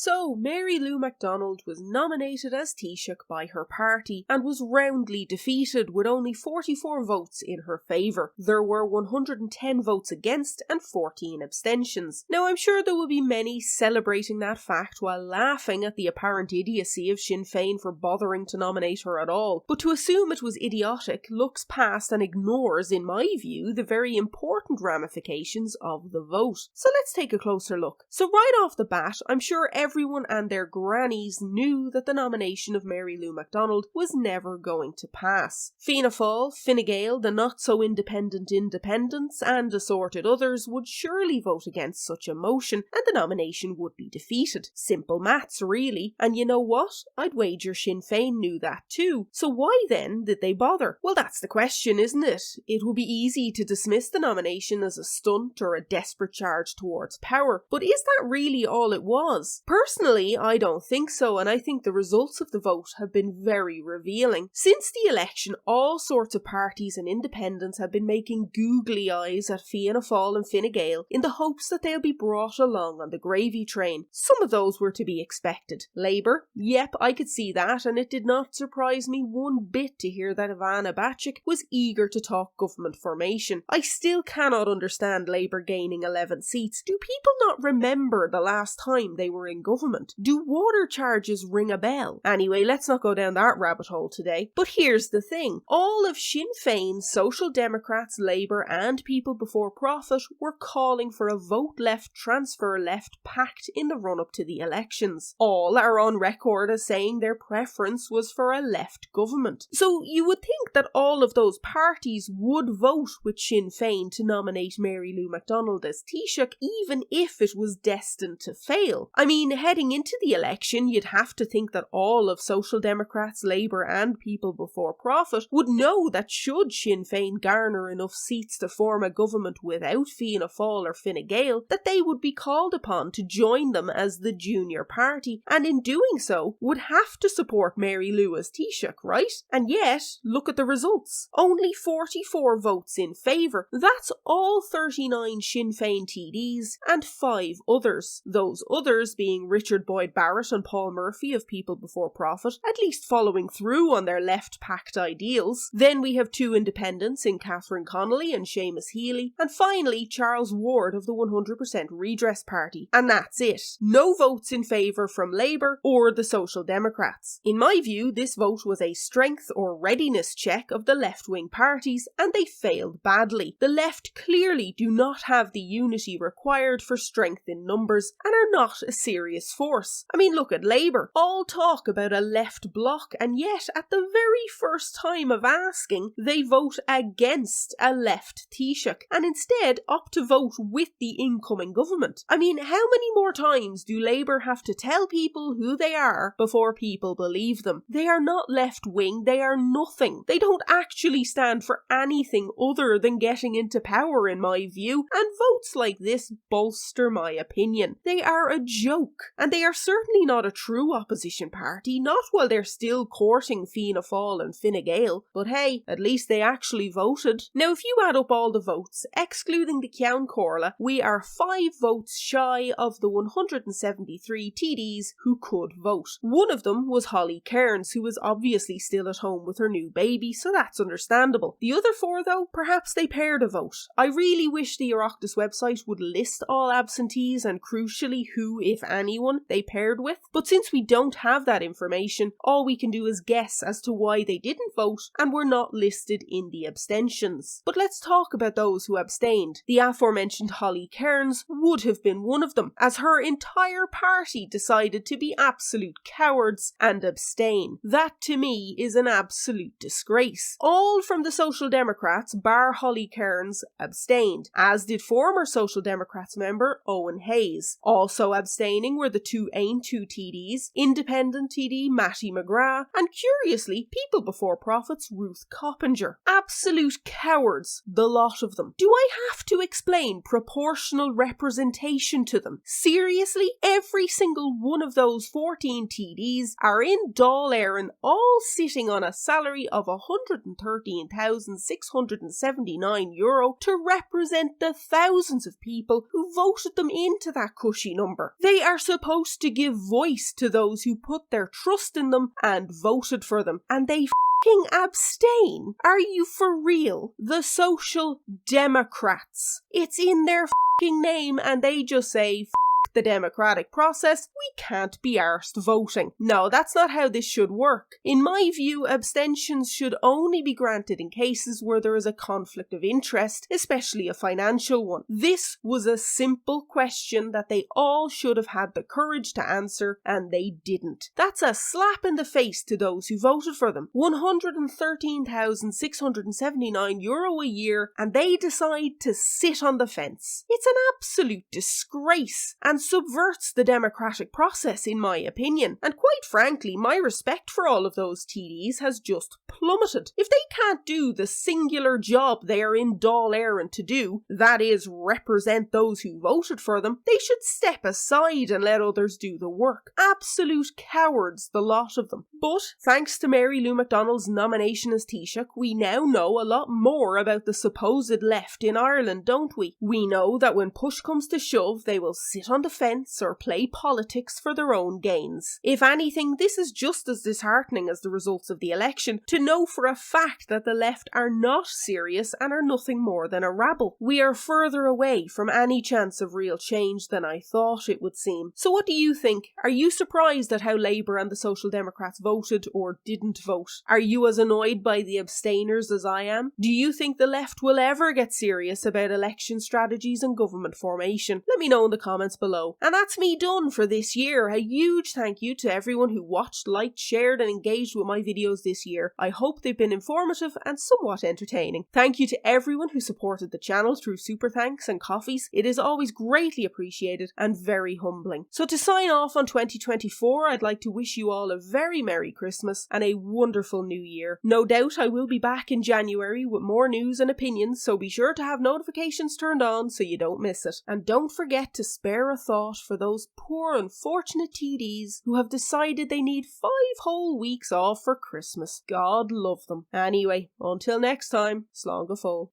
So, Mary Lou McDonald was nominated as Taoiseach by her party and was roundly defeated with only 44 votes in her favour. There were 110 votes against and 14 abstentions. Now, I'm sure there will be many celebrating that fact while laughing at the apparent idiocy of Sinn Féin for bothering to nominate her at all, but to assume it was idiotic looks past and ignores, in my view, the very important ramifications of the vote. So let's take a closer look. So right off the bat, I'm sure everyone and their grannies knew that the nomination of Mary Lou McDonald was never going to pass. Fianna Fáil, Fine Gael, the not-so-independent independents and assorted others would surely vote against such a motion and the nomination would be defeated. Simple maths, really. And you know what? I'd wager Sinn Féin knew that too. So why then did they bother? Well, that's the question, isn't it? It would be easy to dismiss the nomination as a stunt or a desperate charge towards power, but is that really all it was? Personally, I don't think so, and I think the results of the vote have been very revealing. Since the election, all sorts of parties and independents have been making googly eyes at Fianna Fáil and Fine Gael in the hopes that they'll be brought along on the gravy train. Some of those were to be expected. Labour? Yep, I could see that, and it did not surprise me one bit to hear that Ivana Bacik was eager to talk government formation. I still cannot understand Labour gaining 11 seats. Do people not remember the last time they were in government? Do water charges ring a bell? Anyway, let's not go down that rabbit hole today. But here's the thing. All of Sinn Féin, Social Democrats, Labour and People Before Profit were calling for a vote left, transfer left pact in the run-up to the elections. All are on record as saying their preference was for a left government. So you would think that all of those parties would vote with Sinn Féin to nominate Mary Lou McDonald as Taoiseach, even if it was destined to fail. I mean, heading into the election, you'd have to think that all of Social Democrats, Labour and People Before Profit would know that should Sinn Féin garner enough seats to form a government without Fianna Fáil or Fine Gael, that they would be called upon to join them as the junior party, and in doing so, would have to support Mary Lou as Taoiseach, right? And yet, look at the results. Only 44 votes in favour. That's all 39 Sinn Féin TDs and 5 others. Those others being Richard Boyd Barrett and Paul Murphy of People Before Profit, at least following through on their left-packed ideals. Then we have 2 independents in Catherine Connolly and Seamus Healy, and finally Charles Ward of the 100% Redress Party. And that's it. No votes in favour from Labour or the Social Democrats. In my view, this vote was a strength or readiness check of the left-wing parties, and they failed badly. The left clearly do not have the unity required for strength in numbers and are not a serious force. I mean, look at Labour. All talk about a left bloc, and yet at the very first time of asking, they vote against a left Taoiseach and instead opt to vote with the incoming government. I mean, how many more times do Labour have to tell people who they are before people believe them? They are not left-wing, they are nothing. They don't actually stand for anything other than getting into power, in my view, and votes like this bolster my opinion. They are a joke, and they are certainly not a true opposition party, not while they're still courting Fianna Fáil and Fine Gael, but hey, at least they actually voted. Now, if you add up all the votes, excluding the Ceann Comhairle, we are 5 votes shy of the 173 TDs who could vote. One of them was Holly Cairns, who was obviously still at home with her new baby, so that's understandable. The other 4, though, perhaps they paired a vote. I really wish the Oireachtas website would list all absentees and crucially who, if anyone, they paired with, but since we don't have that information, all we can do is guess as to why they didn't vote and were not listed in the abstentions. But let's talk about those who abstained. The aforementioned Holly Cairns would have been one of them, as her entire party decided to be absolute cowards and abstain. That to me is an absolute disgrace. All from the Social Democrats, bar Holly Cairns, abstained, as did former Social Democrats member Owen Hayes. Also abstaining were the 2 Aontú TDs, Independent TD Matty McGrath, and curiously, People Before Profit's Ruth Coppinger. Absolute cowards, the lot of them. Do I have to explain proportional representation to them? Seriously? Every single one of those 14 TDs are in Dáil Éireann, all sitting on a salary of €113,679 to represent the thousands of people who voted them into that cushy number. They are supposed to give voice to those who put their trust in them and voted for them, and they f***ing abstain? Are you for real? The Social Democrats. It's in their f***ing name, and they just say, the democratic process, we can't be arsed voting. No, that's not how this should work. In my view, abstentions should only be granted in cases where there is a conflict of interest, especially a financial one. This was a simple question that they all should have had the courage to answer, and they didn't. That's a slap in the face to those who voted for them. €113,679 a year, and they decide to sit on the fence. It's an absolute disgrace, and subverts the democratic process, in my opinion. And quite frankly, my respect for all of those TDs has just plummeted. If they can't do the singular job they are in Dáil Éireann to do, that is, represent those who voted for them, they should step aside and let others do the work. Absolute cowards, the lot of them. But, thanks to Mary Lou McDonald's nomination as Taoiseach, we now know a lot more about the supposed left in Ireland, don't we? We know that when push comes to shove, they will sit on the fence or play politics for their own gains. If anything, this is just as disheartening as the results of the election, to know for a fact that the left are not serious and are nothing more than a rabble. We are further away from any chance of real change than I thought it would seem. So what do you think? Are you surprised at how Labour and the Social Democrats voted or didn't vote? Are you as annoyed by the abstainers as I am? Do you think the left will ever get serious about election strategies and government formation? Let me know in the comments below. And that's me done for this year. A huge thank you to everyone who watched, liked, shared and engaged with my videos this year. I hope they've been informative and somewhat entertaining. Thank you to everyone who supported the channel through super thanks and coffees. It is always greatly appreciated and very humbling. So to sign off on 2024, I'd like to wish you all a very Merry Christmas and a wonderful New Year. No doubt I will be back in January with more news and opinions, so be sure to have notifications turned on so you don't miss it. And don't forget to spare a thought for those poor unfortunate TDs who have decided they need 5 whole weeks off for Christmas. God love them. Anyway, until next time, slán go fóill.